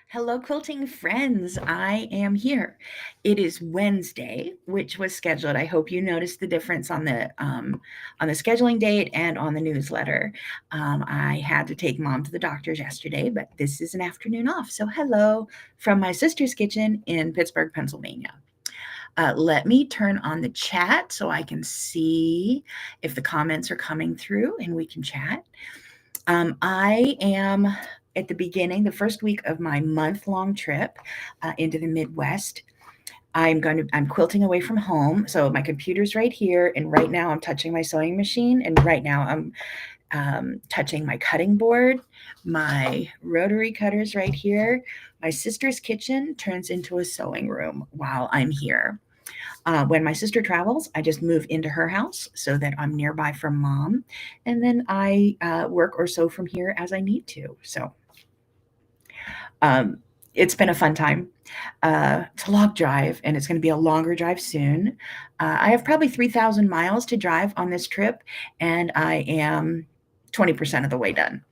Hello, quilting friends. I am here. It is Wednesday, which was scheduled. I hope you noticed the difference on the scheduling date and on the newsletter. I had to take mom to the doctor's yesterday, but this is an afternoon off. So, hello from my sister's kitchen in Pittsburgh, Pennsylvania. Let me turn on the chat so I can see if the comments are coming through and we can chat. I am at the beginning, the first week of my month-long trip into the Midwest. I'm quilting away from home. So my computer's right here, and right now I'm touching my sewing machine, and right now I'm touching my cutting board. My rotary cutter's right here. My sister's kitchen turns into a sewing room while I'm here. When my sister travels, I just move into her house so that I'm nearby from mom, and then I work or sew from here as I need to. So it's been a fun time. It's a long drive, and it's going to be a longer drive soon. I have probably 3,000 miles to drive on this trip, and I am 20% of the way done.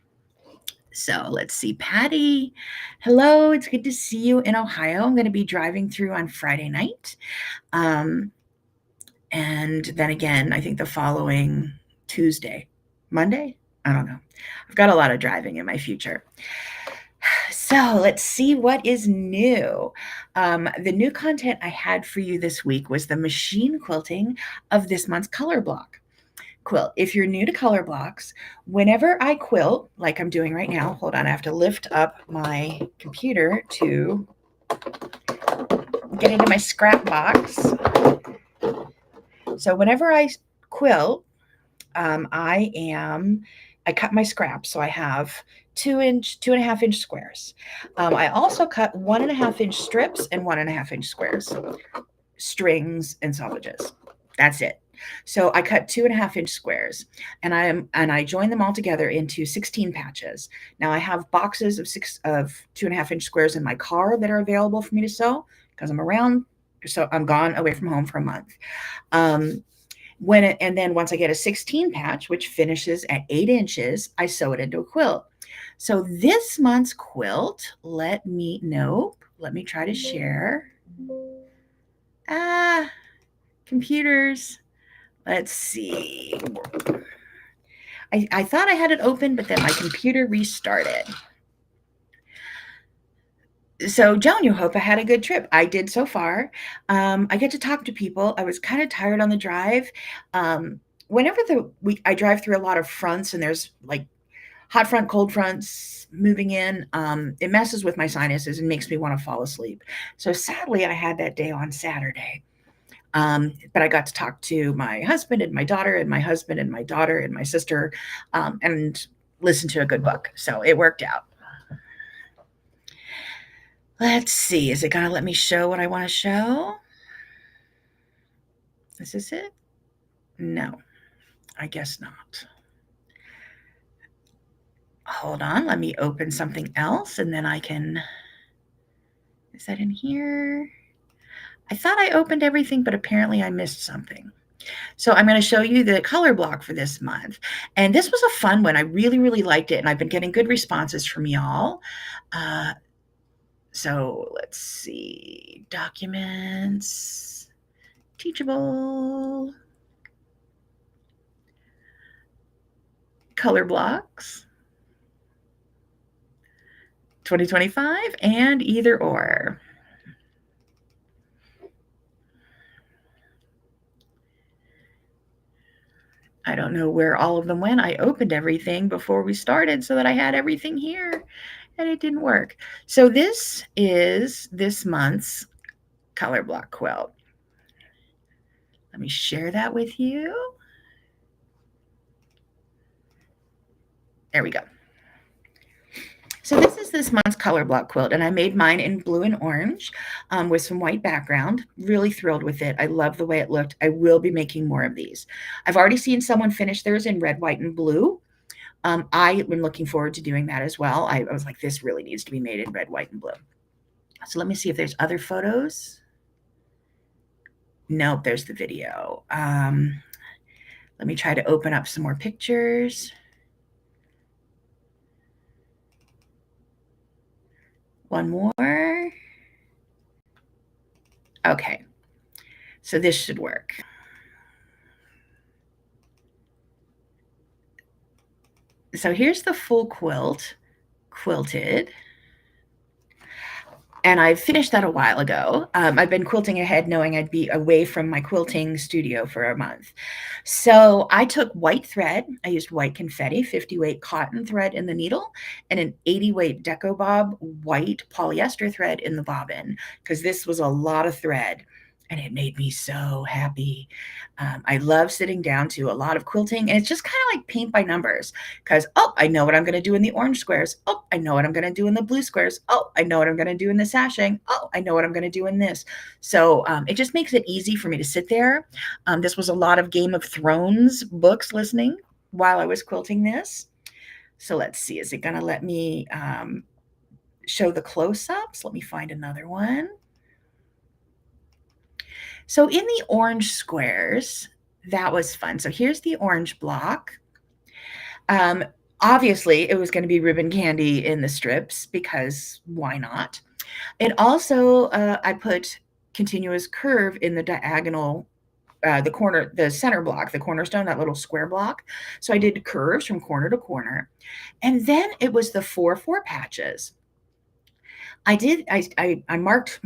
So let's see, Patty. Hello, it's good to see you in Ohio. I'm going to be driving through on Friday night. And then again, I think the following Tuesday, Monday? I don't know. I've got a lot of driving in my future. So let's see what is new. The new content I had for you this week was the machine quilting of this month's color block quilt. If you're new to color blocks, whenever I quilt, like I'm doing right now, hold on, I have to lift up my computer to get into my scrap box. So whenever I quilt, I cut my scraps. So I have 2.5 inch squares. I also cut 1.5 inch strips and 1.5 inch squares, strings and selvages. That's it. So I cut 2.5 inch squares, and I join them all together into 16 patches. Now I have boxes of 2.5 inch squares in my car that are available for me to sew because I'm around. So I'm gone away from home for a month. And then once I get a 16 patch, which finishes at 8 inches, I sew it into a quilt. So this month's quilt, let me try to share. Computers. Let's see. I thought I had it open, but then my computer restarted. So, Joan, you hope I had a good trip. I did so far. I get to talk to people. I was kind of tired on the drive. Whenever I drive through a lot of fronts, and there's like hot front, cold fronts moving in, it messes with my sinuses and makes me want to fall asleep. So sadly, I had that day on Saturday. But I got to talk to my husband and my daughter and my husband and my daughter and my sister, and listen to a good book. So it worked out. Let's see. Is it going to let me show what I want to show? Is this it? No, I guess not. Hold on. Let me open something else, and then I can. Is that in here? I thought I opened everything, but apparently I missed something. So I'm going to show you the color block for this month. And this was a fun one. I really, really liked it, and I've been getting good responses from y'all. So let's see. Documents. Teachable. Color blocks. 2025 and either or. I don't know where all of them went. I opened everything before we started so that I had everything here, and it didn't work. So this is this month's color block quilt. Let me share that with you. There we go. So this is this month's color block quilt, and I made mine in blue and orange with some white background. Really thrilled with it. I love the way it looked. I will be making more of these. I've already seen someone finish theirs in red, white, and blue. I've been looking forward to doing that as well. I was like, this really needs to be made in red, white, and blue. So let me see if there's other photos. Nope, there's the video. Let me try to open up some more pictures. One more. Okay, so this should work. So here's the full quilt, quilted. And I finished that a while ago. I've been quilting ahead knowing I'd be away from my quilting studio for a month. So I took white thread. I used white confetti, 50 weight cotton thread in the needle, and an 80 weight Deco Bob white polyester thread in the bobbin, because this was a lot of thread and it made me so happy. I love sitting down to a lot of quilting, and it's just kind of like paint by numbers, because, oh, I know what I'm going to do in the orange squares. Oh, I know what I'm going to do in the blue squares. Oh, I know what I'm going to do in the sashing. Oh, I know what I'm going to do in this. So it just makes it easy for me to sit there. This was a lot of Game of Thrones books listening while I was quilting this. So let's see, is it going to let me show the close-ups? Let me find another one. So in the orange squares, that was fun. So here's the orange block. Um, Obviously, it was going to be ribbon candy in the strips, because why not? It also, I put continuous curve in the diagonal, the center block, the cornerstone, that little square block. So I did curves from corner to corner. And then it was the 4 patches. I marked,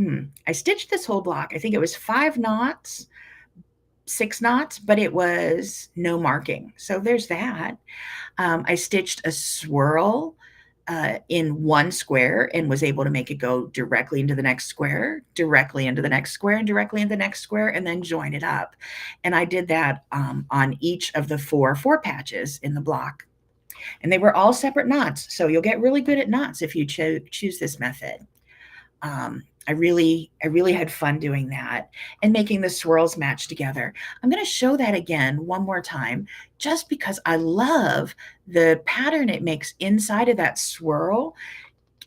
I stitched this whole block. I think it was 5 knots, 6 knots, but it was no marking. So there's that. I stitched a swirl in one square and was able to make it go directly into the next square, directly into the next square, and directly into the next square, and then join it up. And I did that on each of the 4 patches in the block. And they were all separate knots. So you'll get really good at knots if you choose this method. I really had fun doing that and making the swirls match together. I'm going to show that again one more time, just because I love the pattern it makes inside of that swirl.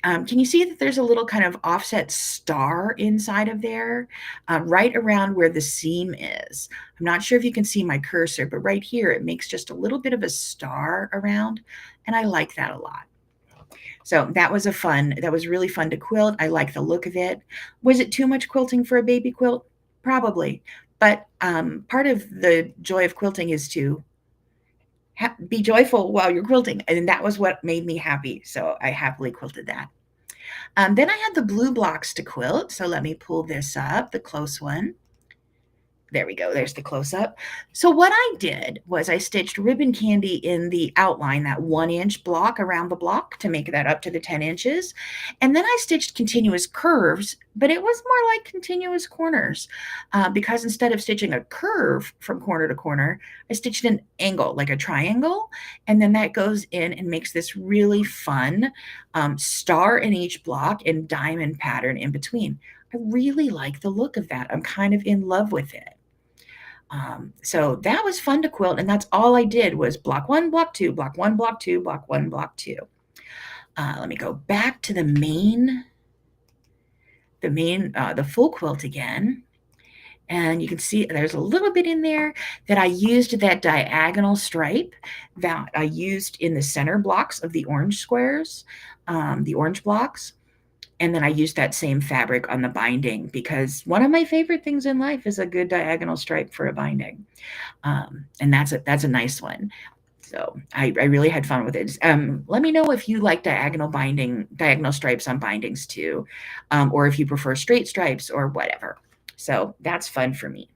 Can you see that there's a little kind of offset star inside of there, right around where the seam is? I'm not sure if you can see my cursor, but right here, it makes just a little bit of a star around, and I like that a lot. So that was really fun to quilt. I like the look of it. Was it too much quilting for a baby quilt? Probably. But part of the joy of quilting is to be joyful while you're quilting. And that was what made me happy. So I happily quilted that. Then I had the blue blocks to quilt. So let me pull this up, the close one. There we go. There's the close-up. So what I did was I stitched ribbon candy in the outline, that 1-inch block around the block, to make that up to the 10 inches. And then I stitched continuous curves, but it was more like continuous corners, because instead of stitching a curve from corner to corner, I stitched an angle, like a triangle. And then that goes in and makes this really fun star in each block and diamond pattern in between. I really like the look of that. I'm kind of in love with it. So that was fun to quilt, and that's all I did was block 1, block 2, block 1, block 2, block 1, block 2. Let me go back to the full quilt again. And you can see there's a little bit in there that I used that diagonal stripe that I used in the center blocks of the orange squares, the orange blocks. And then I used that same fabric on the binding, because one of my favorite things in life is a good diagonal stripe for a binding. And that's a nice one. So I really had fun with it. Let me know if you like diagonal stripes on bindings too, or if you prefer straight stripes or whatever. So that's fun for me.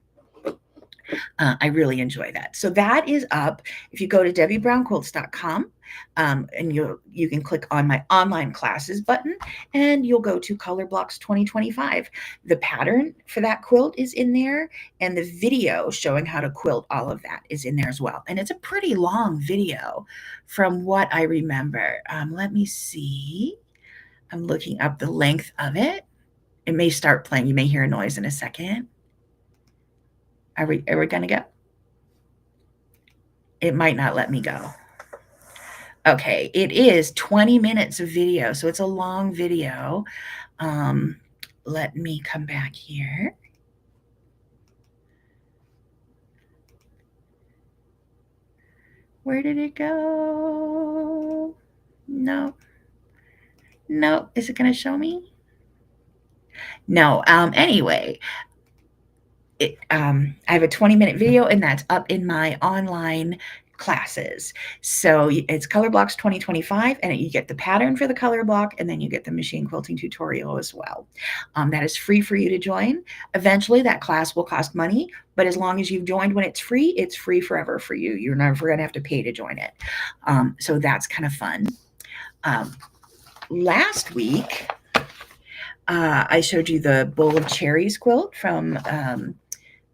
I really enjoy that. So that is up. If you go to debbiebrownquilts.com, and you can click on my online classes button, and you'll go to Color Blocks 2025. The pattern for that quilt is in there, and the video showing how to quilt all of that is in there as well. And it's a pretty long video from what I remember. Let me see. I'm looking up the length of it. It may start playing. You may hear a noise in a second. Are we going to go? It might not let me go. Okay, it is 20 minutes of video, so it's a long video. Let me come back here. Where did it go? No. No, is it going to show me? No, anyway, I have a 20-minute video, and that's up in my online classes. So it's Color Blocks 2025, and you get the pattern for the color block, and then you get the machine quilting tutorial as well. That is free for you to join. Eventually, that class will cost money, but as long as you've joined when it's free forever for you. You're never going to have to pay to join it. So that's kind of fun. Last week, I showed you the Bowl of Cherries quilt from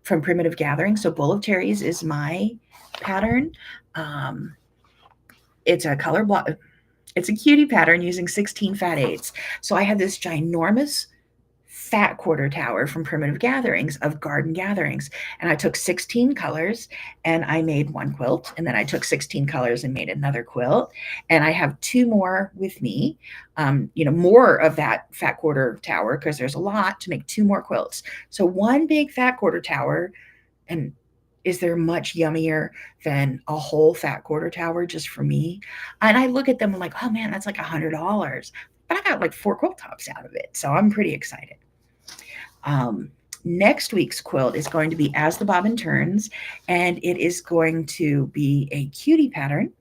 Primitive Gathering. So Bowl of Cherries is my pattern. It's a color block. It's a cutie pattern using 16 fat eighths. So I had this ginormous fat quarter tower from Primitive Gatherings of Garden Gatherings. And I took 16 colors and I made one quilt. And then I took 16 colors and made another quilt. And I have two more with me, more of that fat quarter tower, because there's a lot to make two more quilts. So one big fat quarter tower, and is there much yummier than a whole fat quarter tower just for me? And I look at them, I'm like, oh man, that's like $100. But I got like 4 quilt tops out of it. So I'm pretty excited. Next week's quilt is going to be As the Bobbin Turns, and it is going to be a cutie pattern.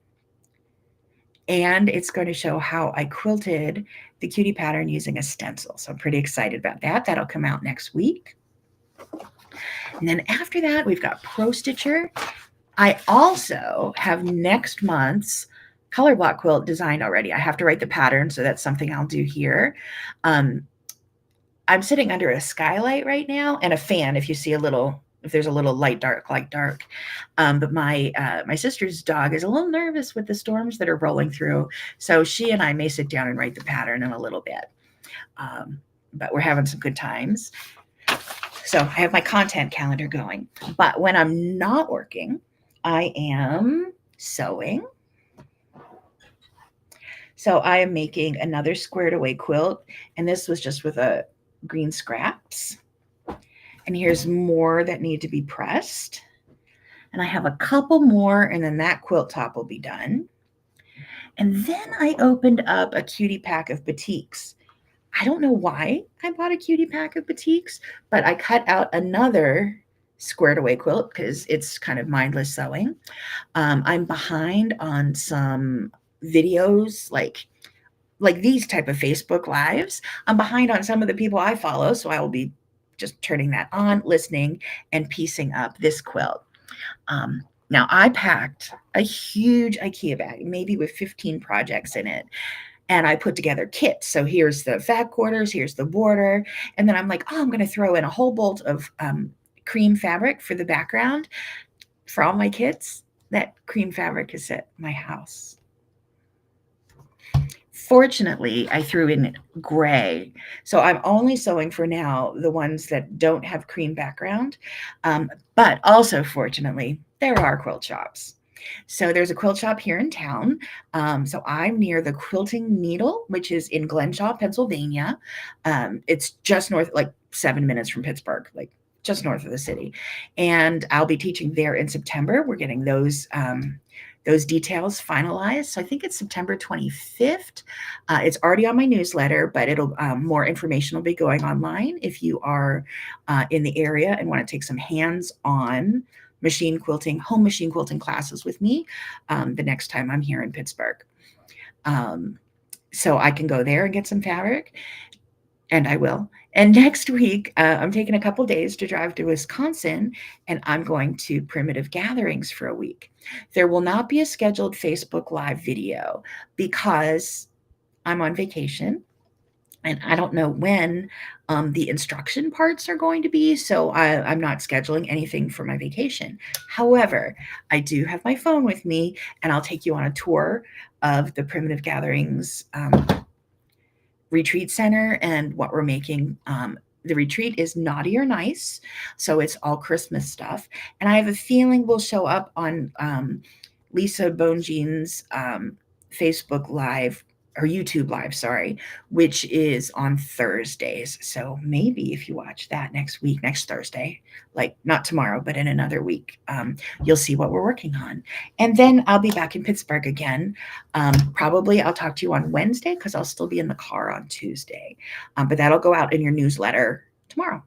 And it's going to show how I quilted the cutie pattern using a stencil. So I'm pretty excited about that. That'll come out next week. And then after that, we've got Pro Stitcher. I also have next month's color block quilt designed already. I have to write the pattern, so that's something I'll do here. I'm sitting under a skylight right now and a fan. If there's a little light, dark. But my sister's dog is a little nervous with the storms that are rolling through. So she and I may sit down and write the pattern in a little bit. But we're having some good times. So I have my content calendar going. But when I'm not working, I am sewing. So I am making another squared away quilt. And this was just with a green scraps. And here's more that need to be pressed. And I have a couple more, and then that quilt top will be done. And then I opened up a cutie pack of batiks. I don't know why I bought a cutie pack of batiks, but I cut out another squared away quilt because it's kind of mindless sewing. I'm behind on some videos like these type of Facebook lives. I'm behind on some of the people I follow, so I will be just turning that on, listening, and piecing up this quilt. Now, I packed a huge IKEA bag, maybe with 15 projects in it, and I put together kits. So here's the fat quarters, here's the border, and then I'm like, oh, I'm going to throw in a whole bolt of cream fabric for the background for all my kits. That cream fabric is at my house. Fortunately, I threw in gray. So I'm only sewing for now the ones that don't have cream background. But also, fortunately, there are quilt shops. So there's a quilt shop here in town. So I'm near the Quilting Needle, which is in Glenshaw, Pennsylvania. It's just north, like 7 minutes from Pittsburgh, like just north of the city. And I'll be teaching there in September. We're getting those details finalized. So I think it's September 25th. It's already on my newsletter, but more information will be going online if you are in the area and want to take some hands-on home machine quilting classes with me the next time I'm here in Pittsburgh. So I can go there and get some fabric, and I will. And next week, I'm taking a couple days to drive to Wisconsin, and I'm going to Primitive Gatherings for a week. There will not be a scheduled Facebook Live video because I'm on vacation, and I don't know when the instruction parts are going to be, so I'm not scheduling anything for my vacation. However, I do have my phone with me, and I'll take you on a tour of the Primitive Gatherings retreat center and what we're making. The retreat is Naughty or Nice, so it's all Christmas stuff. And I have a feeling we'll show up on Lisa Bonjean's Facebook Live or YouTube Live, sorry, which is on Thursdays. So maybe if you watch that next week, next Thursday, like not tomorrow, but in another week, you'll see what we're working on. And then I'll be back in Pittsburgh again. Probably I'll talk to you on Wednesday because I'll still be in the car on Tuesday. But that'll go out in your newsletter tomorrow.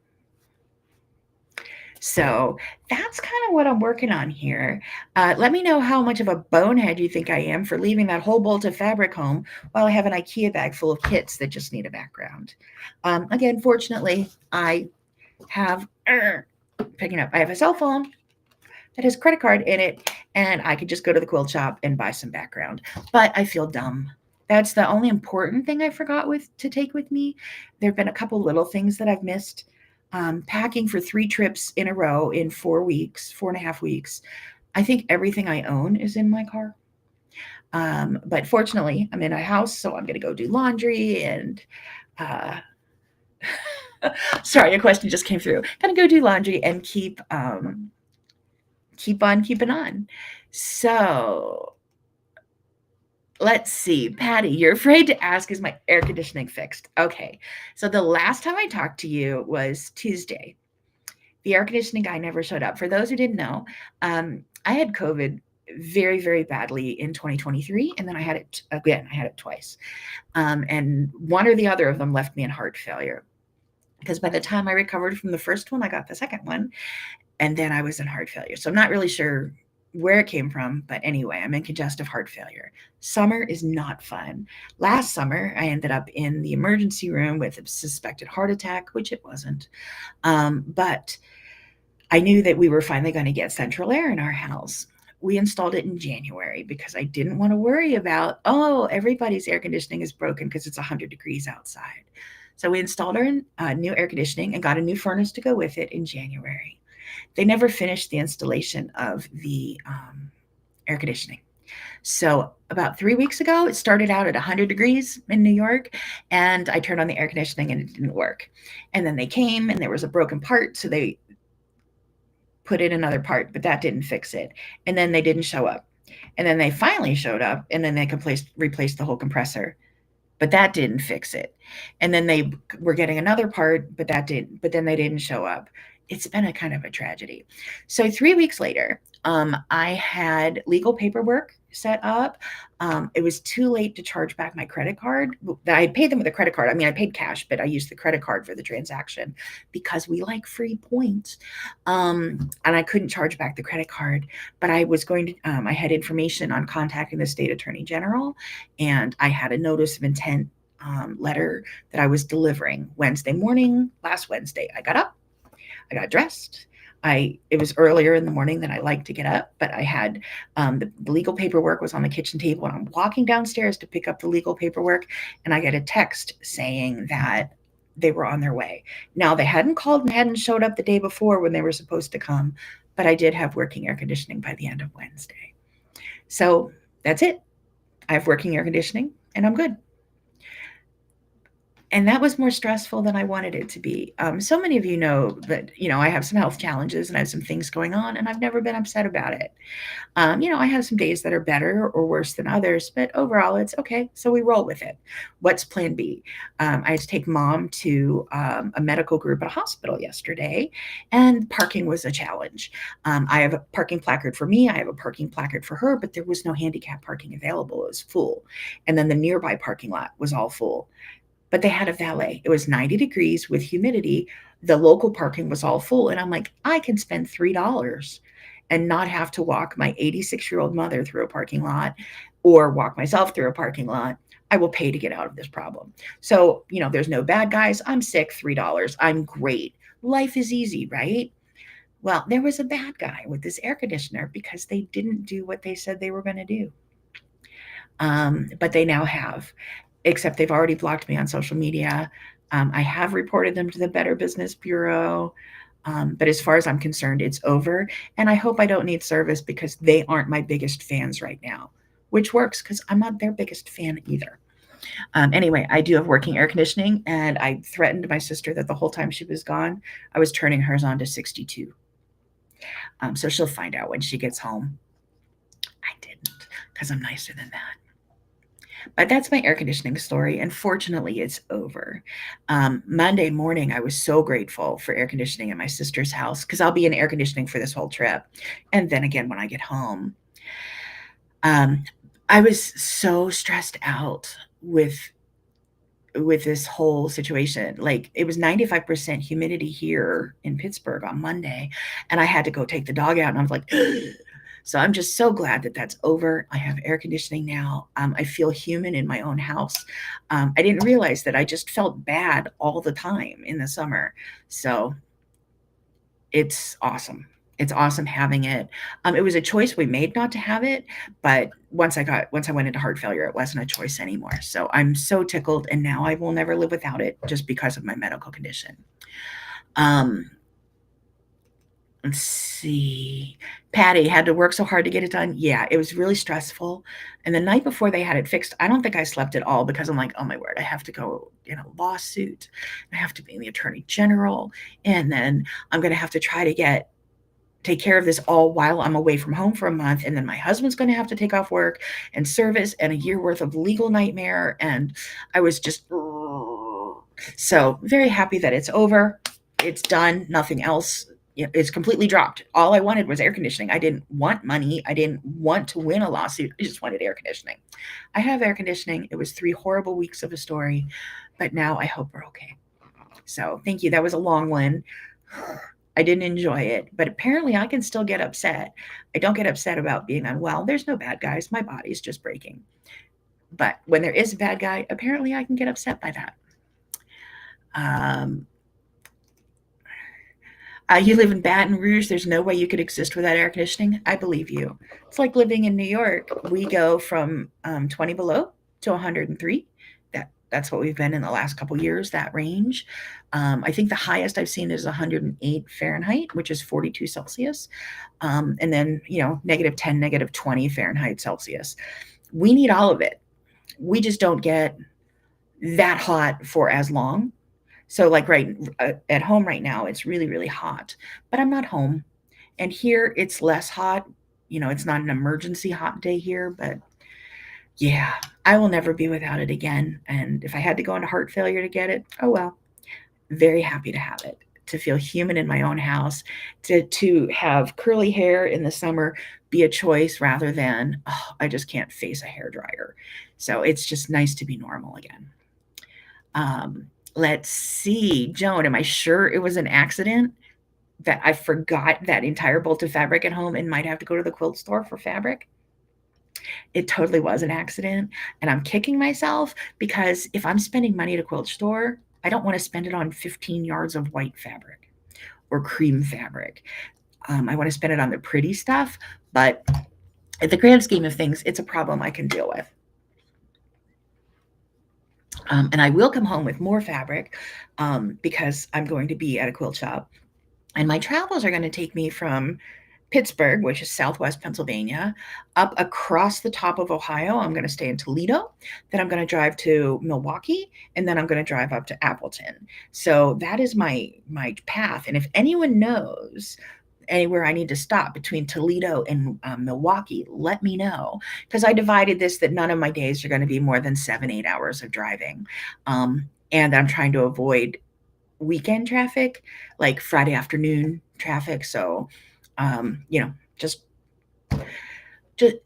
So that's kind of what I'm working on here. Let me know how much of a bonehead you think I am for leaving that whole bolt of fabric home while I have an IKEA bag full of kits that just need a background. Again, fortunately, I have I have a cell phone that has credit card in it, and I could just go to the quilt shop and buy some background. But I feel dumb. That's the only important thing I forgot to take with me. There have been a couple little things that I've missed. Packing for 3 trips in a row in 4.5 weeks. I think everything I own is in my car. But fortunately, I'm in a house, so I'm going to go do laundry and sorry, a question just came through. Going to go do laundry and keep on keeping on. So let's see, Patty, you're afraid to ask, is my air conditioning fixed? Okay. So the last time I talked to you was Tuesday. The air conditioning guy never showed up. For those who didn't know, I had COVID very, very badly in 2023. And then I had it twice. And one or the other of them left me in heart failure. Because by the time I recovered from the first one, I got the second one. And then I was in heart failure. So I'm not really sure where it came from. But anyway, I'm in congestive heart failure. Summer is not fun. Last summer, I ended up in the emergency room with a suspected heart attack, which it wasn't. But I knew that we were finally going to get central air in our house. We installed it in January because I didn't want to worry about, everybody's air conditioning is broken because it's 100 degrees outside. So we installed our new air conditioning and got a new furnace to go with it in January. They never finished the installation of the air conditioning. So about 3 weeks ago, it started out at 100 degrees in New York, and I turned on the air conditioning and it didn't work. And then they came and there was a broken part, so they put in another part, but that didn't fix it. And then they didn't show up. And then they finally showed up, and then they replaced the whole compressor, but that didn't fix it. And then they were getting another part, but then they didn't show up. It's been a kind of a tragedy. So 3 weeks later, I had legal paperwork set up. It was too late to charge back my credit card. I paid them with a credit card. I mean, I paid cash, but I used the credit card for the transaction because we like free points. And I couldn't charge back the credit card, but I was going to, I had information on contacting the state attorney general, and I had a notice of intent letter that I was delivering Wednesday morning. Last Wednesday, I got up, I got dressed. It was earlier in the morning than I like to get up, but I had the legal paperwork was on the kitchen table, and I'm walking downstairs to pick up the legal paperwork, and I get a text saying that they were on their way. Now, they hadn't called and hadn't showed up the day before when they were supposed to come, but I did have working air conditioning by the end of Wednesday. So that's it. I have working air conditioning, and I'm good. And that was more stressful than I wanted it to be. So many of you know that, I have some health challenges and I have some things going on, and I've never been upset about it. I have some days that are better or worse than others, but overall it's okay. So we roll with it. What's plan B? I had to take mom to a medical group at a hospital yesterday, and parking was a challenge. I have a parking placard for me. I have a parking placard for her, but there was no handicap parking available. It was full. And then the nearby parking lot was all full. But they had a valet. It was 90 degrees with humidity. The local parking was all full. And I'm like, I can spend $3 and not have to walk my 86-year-old mother through a parking lot or walk myself through a parking lot. I will pay to get out of this problem. So, there's no bad guys. I'm sick, $3. I'm great. Life is easy, right? Well, there was a bad guy with this air conditioner because they didn't do what they said they were going to do. But they now have. Except they've already blocked me on social media. I have reported them to the Better Business Bureau. But as far as I'm concerned, it's over. And I hope I don't need service because they aren't my biggest fans right now, which works because I'm not their biggest fan either. Anyway, I do have working air conditioning, and I threatened my sister that the whole time she was gone, I was turning hers on to 62. So she'll find out when she gets home. I didn't, because I'm nicer than that. But that's my air conditioning story, and fortunately, it's over. Monday morning, I was so grateful for air conditioning in my sister's house because I'll be in air conditioning for this whole trip. And then again, when I get home, um, I was so stressed out with this whole situation. Like it was 95% humidity here in Pittsburgh on Monday, and I had to go take the dog out, and I was like, so I'm just so glad that that's over. I have air conditioning now. I feel human in my own house. I didn't realize that I just felt bad all the time in the summer. So it's awesome. It's awesome having it. It was a choice we made not to have it, but once I went into heart failure, it wasn't a choice anymore. So I'm so tickled, and now I will never live without it just because of my medical condition. Um, let's see. Patty had to work so hard to get it done. Yeah, it was really stressful. And the night before they had it fixed, I don't think I slept at all because I'm like, oh my word, I have to go in a lawsuit. I have to be the attorney general. And then I'm going to have to try to take care of this all while I'm away from home for a month. And then my husband's going to have to take off work and service and a year worth of legal nightmare. And I was just so very happy that it's over. It's done. Nothing else. It's completely dropped. All I wanted was air conditioning. I didn't want money. I didn't want to win a lawsuit. I just wanted air conditioning. I have air conditioning. It was 3 horrible weeks of a story, but now I hope we're okay. So thank you. That was a long one. I didn't enjoy it, but apparently I can still get upset. I don't get upset about being unwell. There's no bad guys. My body's just breaking. But when there is a bad guy, apparently I can get upset by that. Um, you live in Baton Rouge. There's no way you could exist without air conditioning. I believe you. It's like living in New York. We go from 20 below to 103. That's what we've been in the last couple years, that range. I think the highest I've seen is 108 Fahrenheit, which is 42 Celsius. And then, -10, -20 Fahrenheit Celsius. We need all of it. We just don't get that hot for as long. So, like at home right now, it's really, really hot, but I'm not home. And here it's less hot. It's not an emergency hot day here, but yeah, I will never be without it again. And if I had to go into heart failure to get it, oh well. Very happy to have it, to feel human in my own house, to have curly hair in the summer be a choice rather than, oh, I just can't face a hair dryer. So it's just nice to be normal again. Let's see, Joan, am I sure it was an accident that I forgot that entire bolt of fabric at home and might have to go to the quilt store for fabric? It totally was an accident. And I'm kicking myself because if I'm spending money at a quilt store, I don't want to spend it on 15 yards of white fabric or cream fabric. I want to spend it on the pretty stuff, but at the grand scheme of things, it's a problem I can deal with. And I will come home with more fabric because I'm going to be at a quilt shop. And my travels are going to take me from Pittsburgh, which is southwest Pennsylvania, up across the top of Ohio. I'm going to stay in Toledo. Then I'm going to drive to Milwaukee, and then I'm going to drive up to Appleton. So that is my path. And if anyone knows anywhere I need to stop between Toledo and Milwaukee, let me know, because I divided this that none of my days are going to be more than 7-8 hours of driving. And I'm trying to avoid weekend traffic, like Friday afternoon traffic. So, just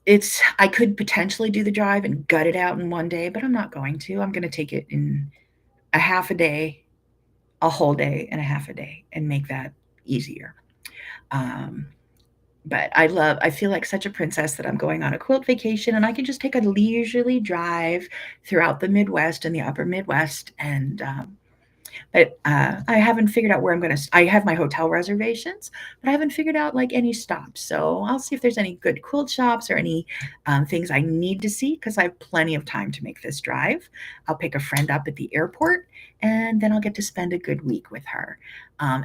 it's, I could potentially do the drive and gut it out in one day, but I'm not going to. I'm going to take it in a half a day, a whole day, and a half a day, and make that easier. But I feel like such a princess that I'm going on a quilt vacation and I can just take a leisurely drive throughout the Midwest and the upper Midwest. And but I haven't figured out where I'm going to. I have my hotel reservations, but I haven't figured out like any stops. So I'll see if there's any good quilt shops or any things I need to see because I have plenty of time to make this drive. I'll pick a friend up at the airport, and then I'll get to spend a good week with her,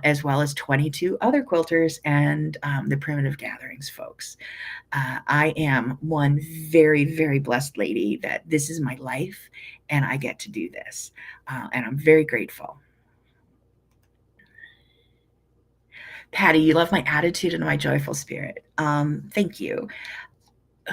as well as 22 other quilters and the Primitive Gatherings folks. I am one very, very blessed lady that this is my life and I get to do this. And I'm very grateful. Patty, you love my attitude and my joyful spirit. Thank you.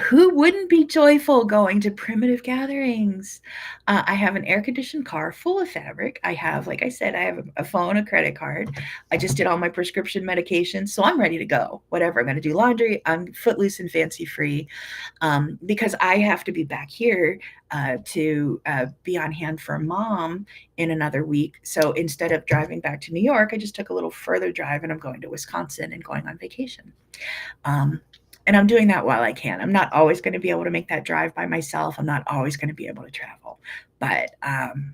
Who wouldn't be joyful going to primitive gatherings? I have an air-conditioned car full of fabric. I have, like I said, I have a phone, a credit card. I just did all my prescription medications, so I'm ready to go. Whatever, I'm gonna do laundry. I'm footloose and fancy free, because I have to be back here to be on hand for mom in another week. So instead of driving back to New York, I just took a little further drive and I'm going to Wisconsin and going on vacation. Um, and I'm doing that while I can. I'm not always going to be able to make that drive by myself. I'm not always going to be able to travel, but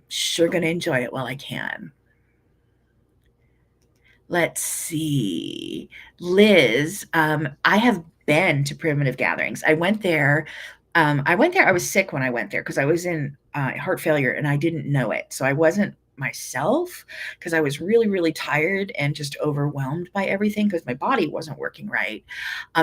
sure going to enjoy it while I can. Let's see. Liz, I have been to primitive gatherings. I went there. I was sick when I went there because I was in heart failure and I didn't know it. So I wasn't myself because I was really, really tired and just overwhelmed by everything because my body wasn't working right.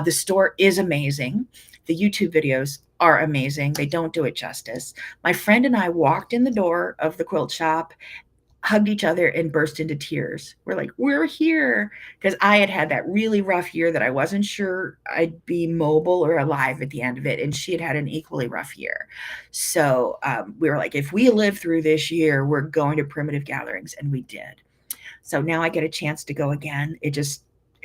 The store is amazing. The YouTube videos are amazing. They don't do it justice. My friend and I walked in the door of the quilt shop, hugged each other and burst into tears. We're like, we're here. Because I had had that really rough year that I wasn't sure I'd be mobile or alive at the end of it. And she had had an equally rough year. So we were like, if we live through this year, we're going to primitive gatherings. And we did. So now I get a chance to go again. It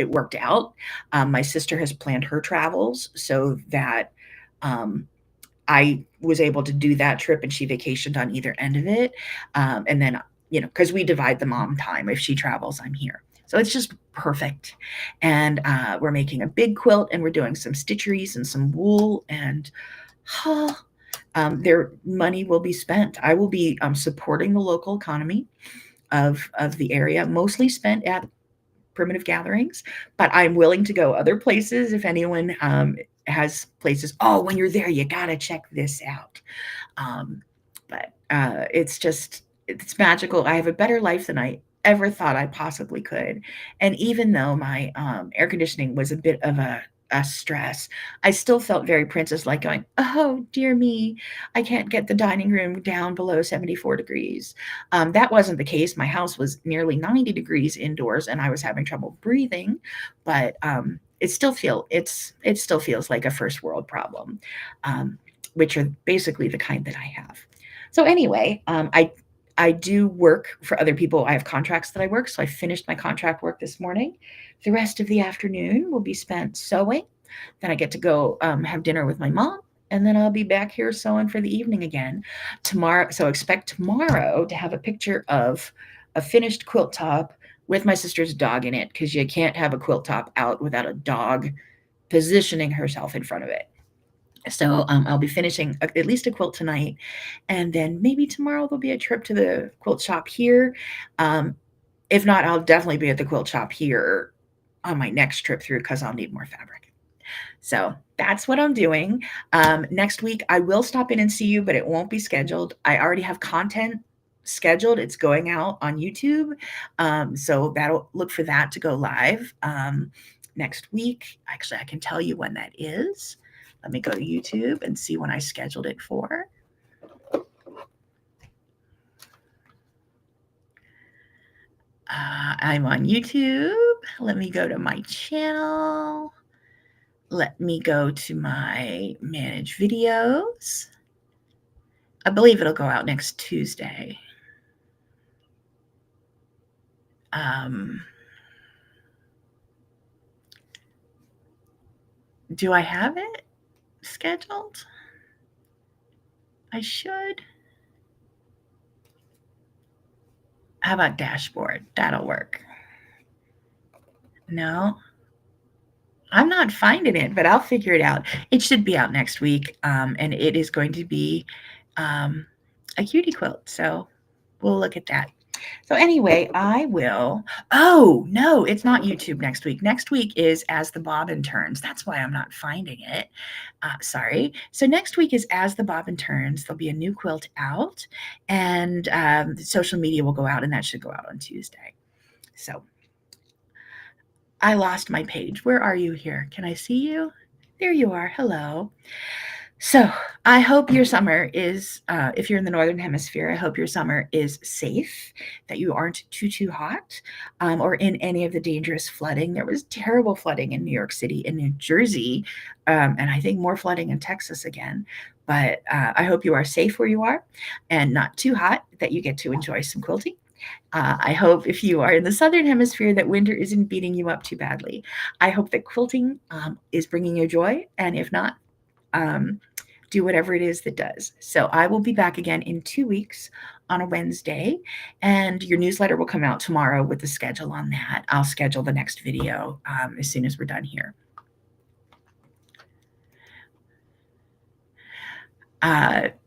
worked out. My sister has planned her travels so that I was able to do that trip and she vacationed on either end of it. And then, because we divide the mom time. If she travels, I'm here. So it's just perfect. And we're making a big quilt and we're doing some stitcheries and some wool and their money will be spent. I will be supporting the local economy of the area, mostly spent at primitive gatherings, but I'm willing to go other places if anyone has places. Oh, when you're there, you gotta check this out. But it's magical. I have a better life than I ever thought I possibly could. And even though my air conditioning was a bit of a stress, I still felt very princess like going, oh, dear me, I can't get the dining room down below 74 degrees. That wasn't the case. My house was nearly 90 degrees indoors and I was having trouble breathing, but it still feels like a first world problem, which are basically the kind that I have. So anyway, I do work for other people. I have contracts that I work. So I finished my contract work this morning. The rest of the afternoon will be spent sewing. Then I get to go have dinner with my mom. And then I'll be back here sewing for the evening again tomorrow. So expect tomorrow to have a picture of a finished quilt top with my sister's dog in it because you can't have a quilt top out without a dog positioning herself in front of it. So I'll be finishing at least a quilt tonight, and then maybe tomorrow there'll be a trip to the quilt shop here. If not, I'll definitely be at the quilt shop here on my next trip through because I'll need more fabric. So that's what I'm doing. Next week, I will stop in and see you, but it won't be scheduled. I already have content scheduled. It's going out on YouTube. So that'll look for that to go live next week. Actually, I can tell you when that is. Let me go to YouTube and see when I scheduled it for. I'm on YouTube. Let me go to my channel. Let me go to my manage videos. I believe it'll go out next Tuesday. Do I have it scheduled? I should. How about dashboard? That'll work. No, I'm not finding it, but I'll figure it out. It should be out next week, and it is going to be a cutie quilt. So we'll look at that. So anyway, I will. Oh no, it's not YouTube next week. Next week is As the Bobbin Turns. That's why I'm not finding it. Sorry. So next week is As the Bobbin Turns. There'll be a new quilt out, and social media will go out, and that should go out on Tuesday. So I lost my page. Where are you here? Can I see you? There you are. Hello. So I hope your summer is, if you're in the Northern Hemisphere, I hope your summer is safe, that you aren't too hot, or in any of the dangerous flooding. There was terrible flooding in New York City and New Jersey, and I think more flooding in Texas again. But I hope you are safe where you are and not too hot, that you get to enjoy some quilting. I hope if you are in the Southern Hemisphere that winter isn't beating you up too badly. I hope that quilting is bringing you joy, and if not, um, do whatever it is that does. So I will be back again in 2 weeks on a Wednesday, and your newsletter will come out tomorrow with the schedule on that. I'll schedule the next video as soon as we're done here.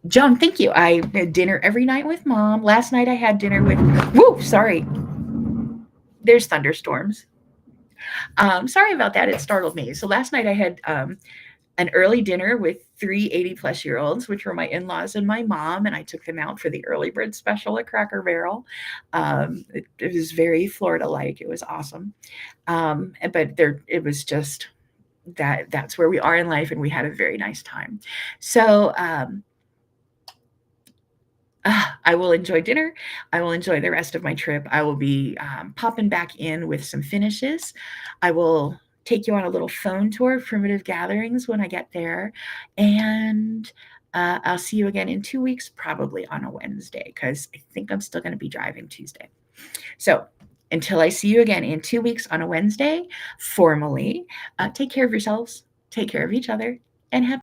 Joan, thank you. I had dinner every night with Mom. Last night I had dinner with, whoo, sorry, there's thunderstorms. Sorry about that. It startled me. So last night I had an early dinner with 3 80-plus-year-olds, which were my in-laws and my mom, and I took them out for the early bird special at Cracker Barrel. It was very Florida-like. It was awesome. But it was just that's where we are in life, and we had a very nice time. So I will enjoy dinner. I will enjoy the rest of my trip. I will be popping back in with some finishes. I will take you on a little phone tour of Primitive Gatherings when I get there. And I'll see you again in 2 weeks, probably on a Wednesday, because I think I'm still going to be driving Tuesday. So until I see you again in 2 weeks on a Wednesday, formally, take care of yourselves, take care of each other, and have